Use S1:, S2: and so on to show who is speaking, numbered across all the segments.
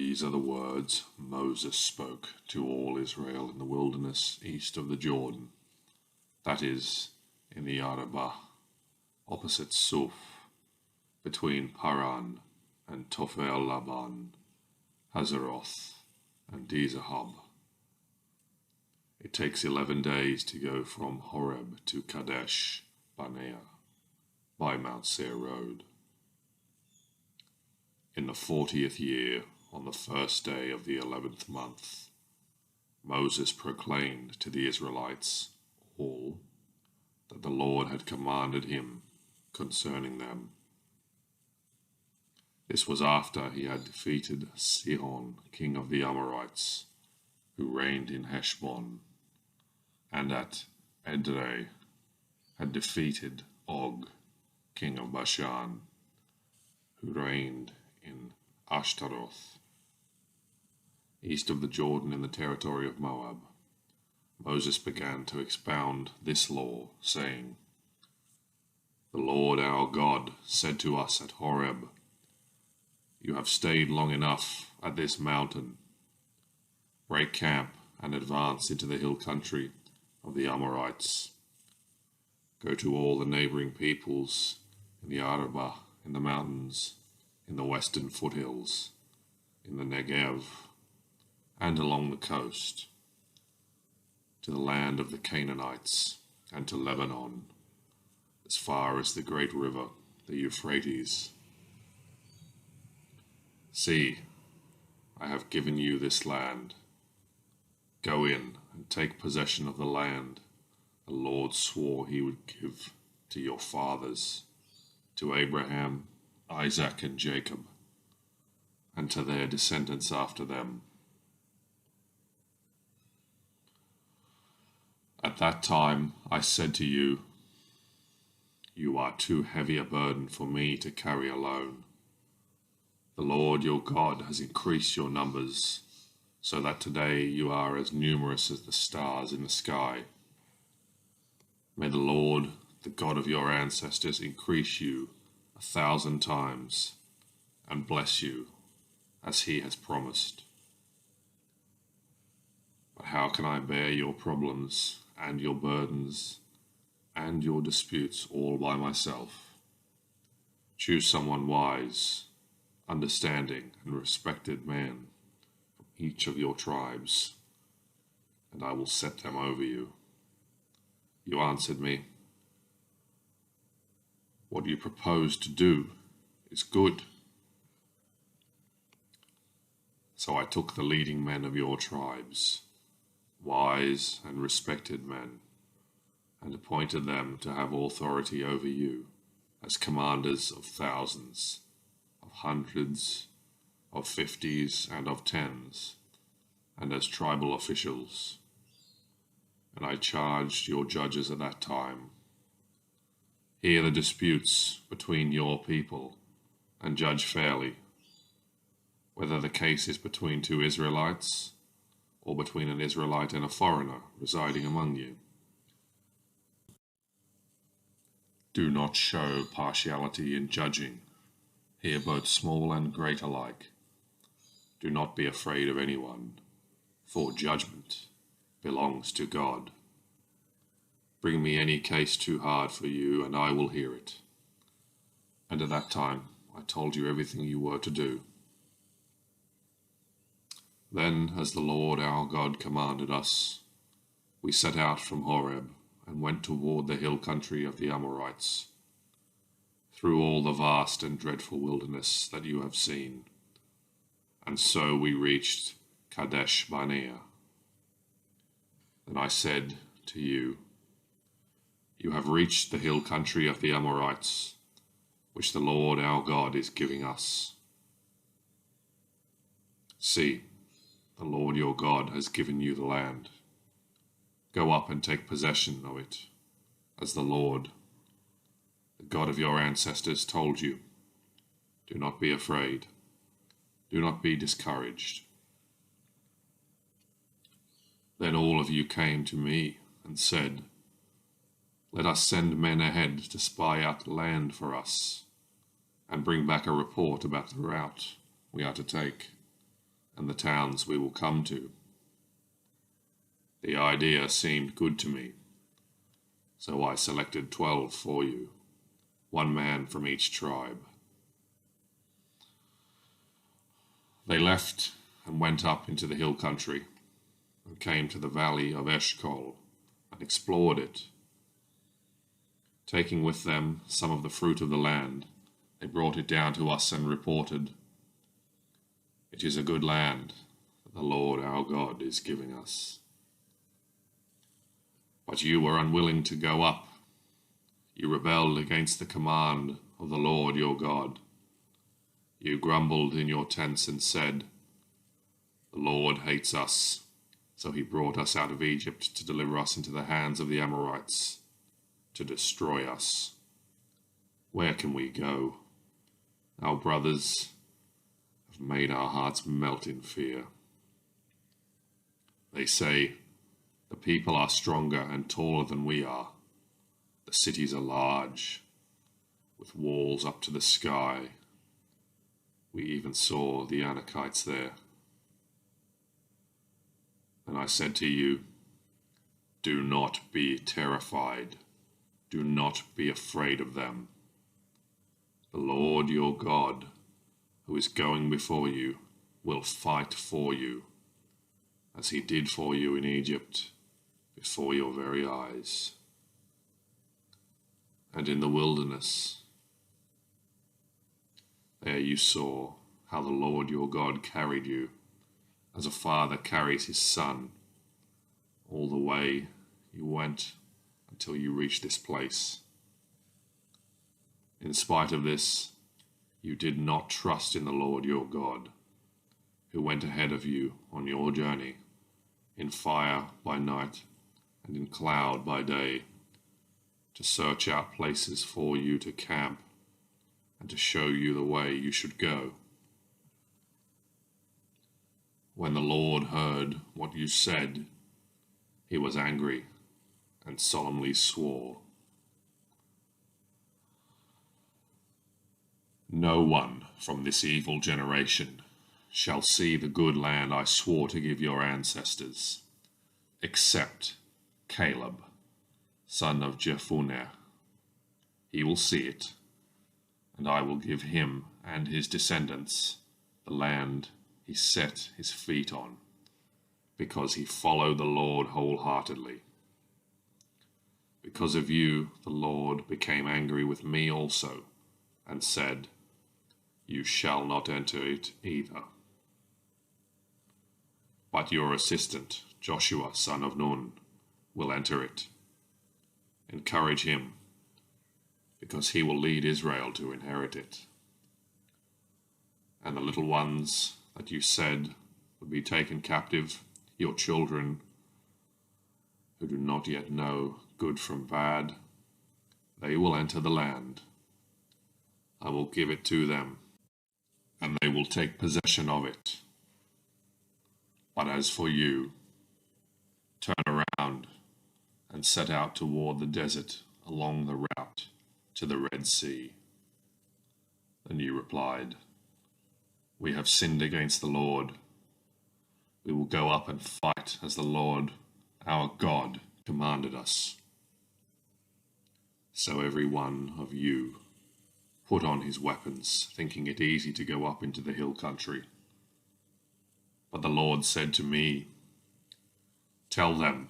S1: These are the words Moses spoke to all Israel in the wilderness east of the Jordan, that is, in the Arabah, opposite Suf, between Paran and Tophel Laban, Hazeroth and Dizahab. It takes 11 days to go from Horeb to Kadesh Barnea by Mount Seir road. In the 40th year, on the first day of the 11th month, Moses proclaimed to the Israelites all that the Lord had commanded him concerning them. This was after he had defeated Sihon, king of the Amorites, who reigned in Heshbon, and at Edrei had defeated Og, king of Bashan, who reigned in Ashtaroth, east of the Jordan in the territory of Moab. Moses began to expound this law, saying, "The Lord our God said to us at Horeb, 'You have stayed long enough at this mountain. Break camp and advance into the hill country of the Amorites. Go to all the neighboring peoples in the Arabah, in the mountains, in the western foothills, in the Negev, and along the coast, to the land of the Canaanites, and to Lebanon, as far as the great river, the Euphrates. See, I have given you this land. Go in and take possession of the land the Lord swore he would give to your fathers, to Abraham, Isaac, and Jacob, and to their descendants after them.' At that time I said to you, 'You are too heavy a burden for me to carry alone. The Lord your God has increased your numbers, so that today you are as numerous as the stars in the sky. May the Lord, the God of your ancestors, increase you 1,000 times and bless you as he has promised. But how can I bear your problems and your burdens and your disputes all by myself? Choose someone wise, understanding, and respected man from each of your tribes, and I will set them over you.' You answered me, 'What you propose to do is good.' So I took the leading men of your tribes, wise and respected men, and appointed them to have authority over you as commanders of thousands, of hundreds, of 50s, and of 10s, and as tribal officials. And I charged your judges at that time, 'Hear the disputes between your people, and judge fairly, whether the case is between two Israelites, or between an Israelite and a foreigner residing among you. Do not show partiality in judging. Hear both small and great alike. Do not be afraid of anyone, for judgment belongs to God. Bring me any case too hard for you, and I will hear it.' And at that time I told you everything you were to do. Then, as the Lord our God commanded us, we set out from Horeb and went toward the hill country of the Amorites, through all the vast and dreadful wilderness that you have seen. And so we reached Kadesh Barnea. Then I said to you, 'You have reached the hill country of the Amorites, which the Lord our God is giving us. See, the Lord your God has given you the land. Go up and take possession of it, as the Lord, the God of your ancestors, told you. Do not be afraid. Do not be discouraged.' Then all of you came to me and said, 'Let us send men ahead to spy out the land for us, and bring back a report about the route we are to take.' and the towns we will come to. The idea seemed good to me, so I selected 12 for you, one man from each tribe. They left and went up into the hill country and came to the valley of Eshcol and explored it. Taking with them some of the fruit of the land, they brought it down to us and reported, "It is a good land that the Lord our God is giving us." But you were unwilling to go up. You rebelled against the command of the Lord your God. You grumbled in your tents and said, "The Lord hates us, so he brought us out of Egypt to deliver us into the hands of the Amorites, to destroy us. Where can we go? Our brothers have made our hearts melt in fear." They say, "The people are stronger and taller than we are. The cities are large, with walls up to the sky. We even saw the Anakites there." And I said to you, "Do not be terrified. Do not be afraid of them. The Lord your God, who is going before you, will fight for you, as he did for you in Egypt, before your very eyes. And in the wilderness, there you saw how the Lord your God carried you, as a father carries his son, all the way you went until you reached this place. In spite of this, you did not trust in the Lord your God, who went ahead of you on your journey, in fire by night and in cloud by day, to search out places for you to camp and to show you the way you should go. When the Lord heard what you said, he was angry and solemnly swore, "No one from this evil generation shall see the good land I swore to give your ancestors, except Caleb, son of Jephunneh. He will see it, and I will give him and his descendants the land he set his feet on, because he followed the Lord wholeheartedly. Because of you, the Lord became angry with me also, and said, 'You shall not enter it either.' But your assistant, Joshua, son of Nun, will enter it. Encourage him, because he will lead Israel to inherit it. And the little ones that you said would be taken captive, your children, who do not yet know good from bad, they will enter the land. I will give it to them, and they will take possession of it. But as for you, turn around and set out toward the desert along the route to the Red Sea." Then you replied, "We have sinned against the Lord. We will go up and fight as the Lord our God commanded us." So every one of you put on his weapons, thinking it easy to go up into the hill country. But the Lord said to me, "Tell them,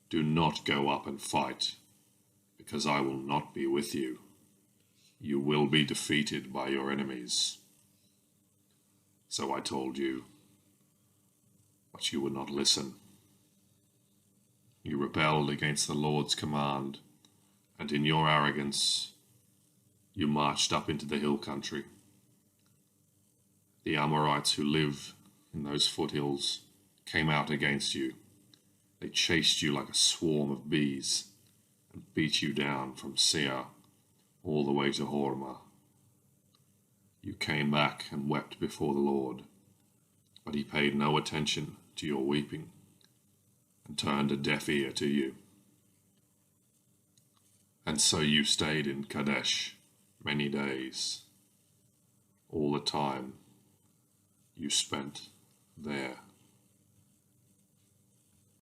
S1: do not go up and fight, because I will not be with you. You will be defeated by your enemies." So I told you, but you would not listen. You rebelled against the Lord's command, and in your arrogance, you marched up into the hill country. The Amorites who live in those foothills came out against you. They chased you like a swarm of bees and beat you down from Seir all the way to Hormah. You came back and wept before the Lord, but he paid no attention to your weeping and turned a deaf ear to you. And so you stayed in Kadesh many days. All the time you spent there.